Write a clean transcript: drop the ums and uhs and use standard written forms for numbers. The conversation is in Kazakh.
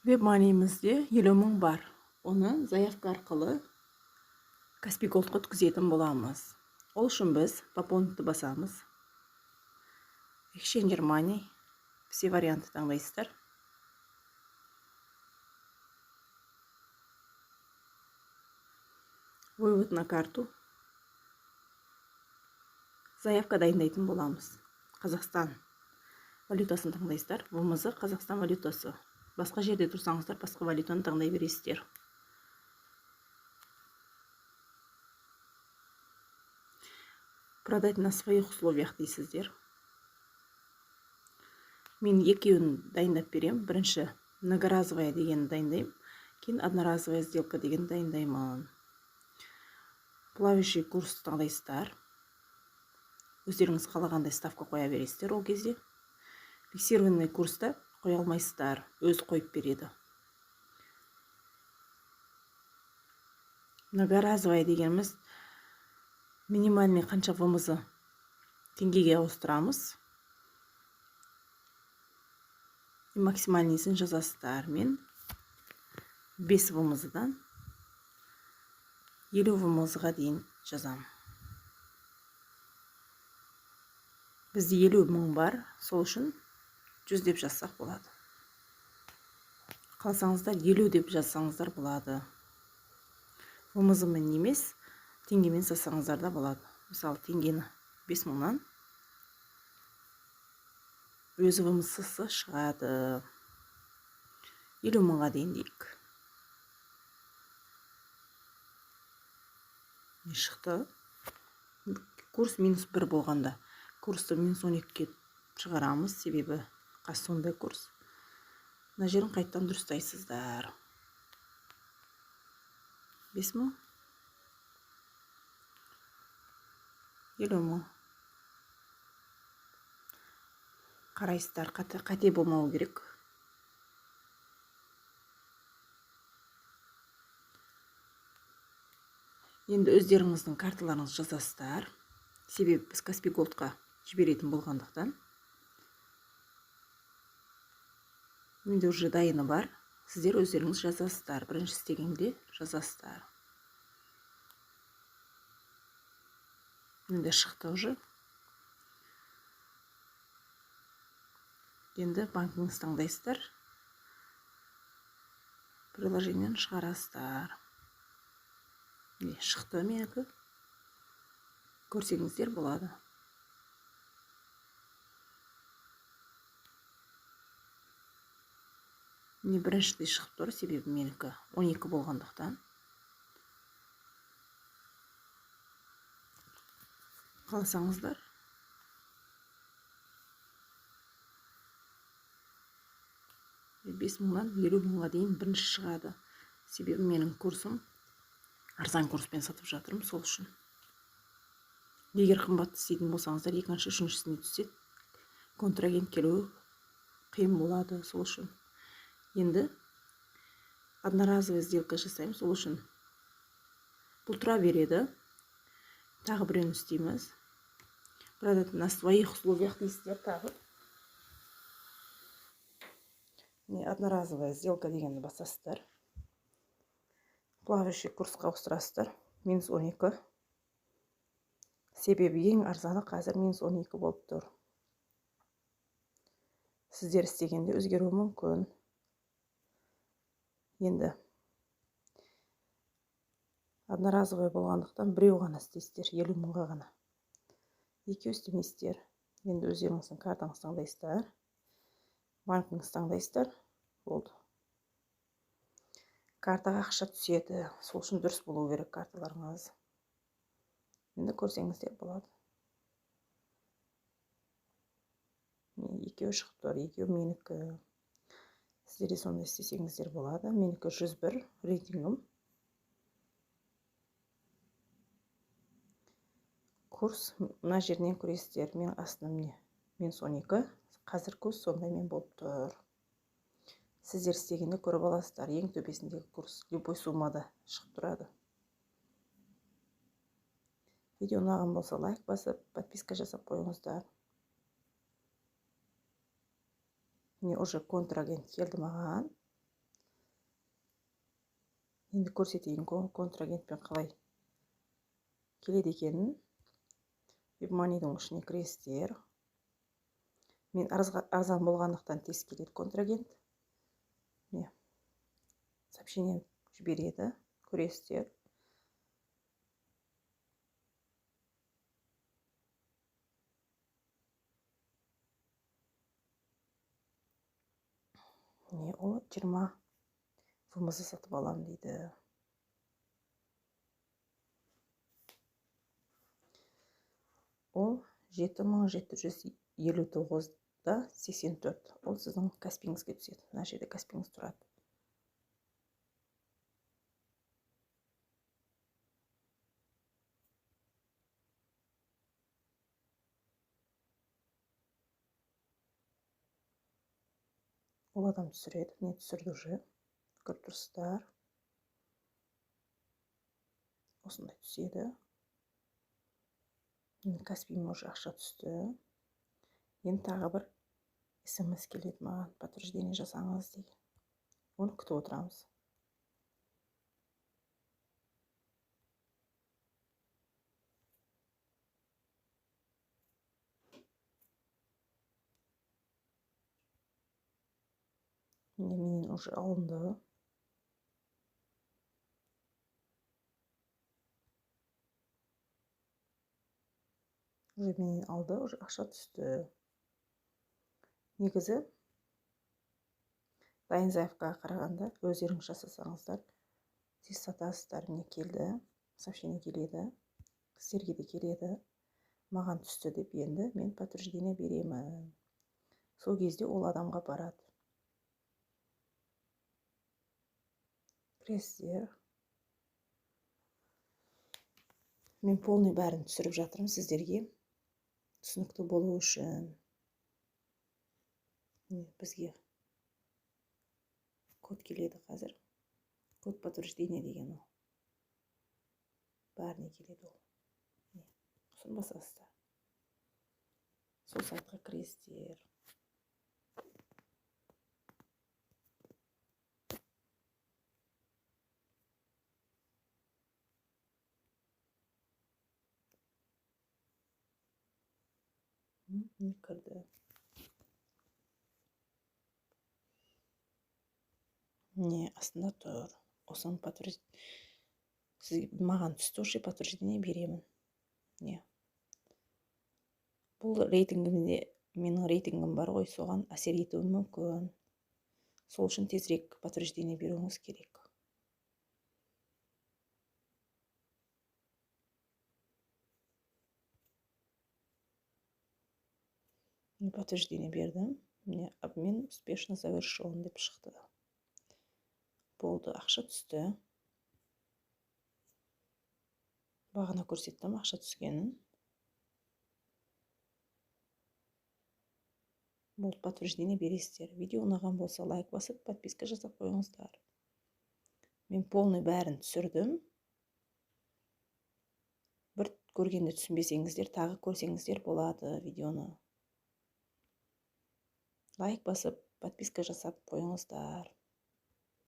WebMoney'imizde 50.000 бар. Оны заявка арқылы Каспий Голдқа өткізетін боламыз. Ол үшін біз пополнитті басамыз. Exchanger Money. Все варианты таңдайсыздар. Вывод на карту. Заявка дайындайтын боламыз. Қазақстан валютасын таңдайсыздар. Бұмызы Қазақстан валютасы. Басқа жерде тұрсаңыздар, басқа валютаны таңдай бересіздер. Продать на своих условиях дейсіздер. Мен екеуін дайындап берем. Бірінші многоразовая деген дайындайым. Кейін одноразовая сделка деген дайындаймын. Плавающий курс таңдайсыздар. Өздеріңіз қалағандай ставка қоя бересіздер ол кезде. Фиксированный курста қоя алмайсыздар, өз қойып береді. Многоразовая дегеніміз минимальный қанша вымызы теңгеге ауыстырамыз. Максимальныйсын жазасыздар. Мен 5 вымызыдан 50 вымызыға дейін жазам. Бізде 50.000 бар, сол үшін 100 деп жазсақ болады. Қалсаңыздар 50 деп жазсаңыздар болады. Вымызымен емес, теңгемен сасаңыздар да болады. Мысалы, теңгені 5.000-нан өзі вымызсыз шығады. 50.000-ға дейін дейік. Не шықты? Курс минус 1 болғанда. Курсты минус 12-ке шығарамыз, себебі қасы сондай курс. Мына жерін қайттан дұрыстайсыздар. 5.000. 50.000. Қарайсыздар, қате болмау керек. Енді өздеріңіздің карталарыңыз жазасыздар. Себебі біз Каспий Голдқа жіберетін болғандықтан. Менде уже дайыны бар. Сіздер өздеріңіз жазасыздар. Бірінші істегенде жазасыздар. Менде шықты уже. Енді банкіңіз таңдайсыздар. Приложениені шығарасыздар. Не шықты менікі. Көрсеңіздер болады. Не біріншіде шығып тұр, себебі менікі 12 болғандықтан. Қаласаңыздар. Е 5.000-нан 50.000-ға дейін бірінші шығады. Себебі менің курсым арзан курспен сатып жатырмын, сол үшін. Егер қымбатты істейтін болсаңыздар, екінші, үшіншісіне түсет, контрагент келуі қиын болады, сол үшін. Енді одноразовый сделка жасаймыз, сол үшін. Бұл тұра береді. Тағы біреуін істейміз. Продать на своих условиях дейсіздер тағы. Одноразовая сделка дегенді басасыздар. Плавающий курсқа ауыстырасыздар. Минус 12. Себебі ең арзаны қазір минус 12 болып тұр. Сіздер істегенде өзгеруі мүмкін. Енді одноразовый болғандықтан біреу ғана істейсіздер, 50.000-ға ғана. Екеу істемейсіздер. Енді өздеріңіздің картаңыз таңдайсыздар. Банкіңіз таңдайсыздар. Болды. Картаға ақша түседі. Сол үшін дұрыс болу керек карталарыңыз. Енді көрсеңіздер болады. Екеу шығып тұр, екеу менікі. Сіздерде сонда істесеңіздер болады. Менікі 101 рейтингім. Курс мына жерінен көресіздер. Мен астынан минус 12. Қазір курс сондай мен болып тұр. Сіздер істегенде көріп аласыздар. Ең төбесіндегі курс любой суммада шығып тұрады. Видео ұнаған болса лайк басып, подписка жасап қойыңыздар. Мне уже контрагент келді маған. Енді көрсетейін контрагентпен қалай келеді екенін. WebMoney'дің ішіне кіресіздер. Мен арзан болғандықтан тез келеді контрагент. Міне, сообщение жібереді, көресіздер. Міне, ол 20 ВМЗ сатып алам дейді. Ол 7759-да 84. Ол сіздің Каспиңізге түседі. Мына жерде Каспиңіз тұрады. Ол адам түсіреді. Не түсірді уже. Көріп тұрсыздар. Осындай түседі. Каспиңе уже ақша түсті. Енді тағы бір смс келеді маған. Подтверждение жасаңыз деген. Оны күтіп отырамыз. Менен уже алынды. Уже менен алды, уже ақша түсті. Негізі Дайынзаевқа қарағанда өздеріңіз жасасаңыздар, тез сатасыздар. Міне келді, сообщение келеді, сіздерге де келеді. Маған түсті деп енді мен подтверждение беремін. Сол кезде ол адамға барады. Кіресіздер. Мен полный бәрін түсіріп жатырмын сіздерге. Түсінікті болу үшін. Бізге код келеді қазір. Код подтверждение деген ол. Бәріне келеді ол. Соны басасыздар. Сол сайтқа кіресіздер. Кірді. Не, астында тұр. Осыны маған түсті, уже подтверждение беремін. Не. Бұл рейтингімде, менің рейтингім бар ғой, соған әсер етуі мүмкін. Сол үшін тезірек подтверждение беруіңіз керек. Подтверждение бердім. Мне обмен успешно завершен деп шықты. Болды, ақша түсті. Бағана көрсеттім ақша түскенін. Болды, подтверждение бересіздер. Видео ұнаған болса лайк басып, подписка жасап қойыңыздар. Мен полный бәрін түсірдім. Бір көргенде түсінбесеңіздер, тағы көрсеңіздер болады видеоны. Лайк басып, подписка жасап қойыңыздар.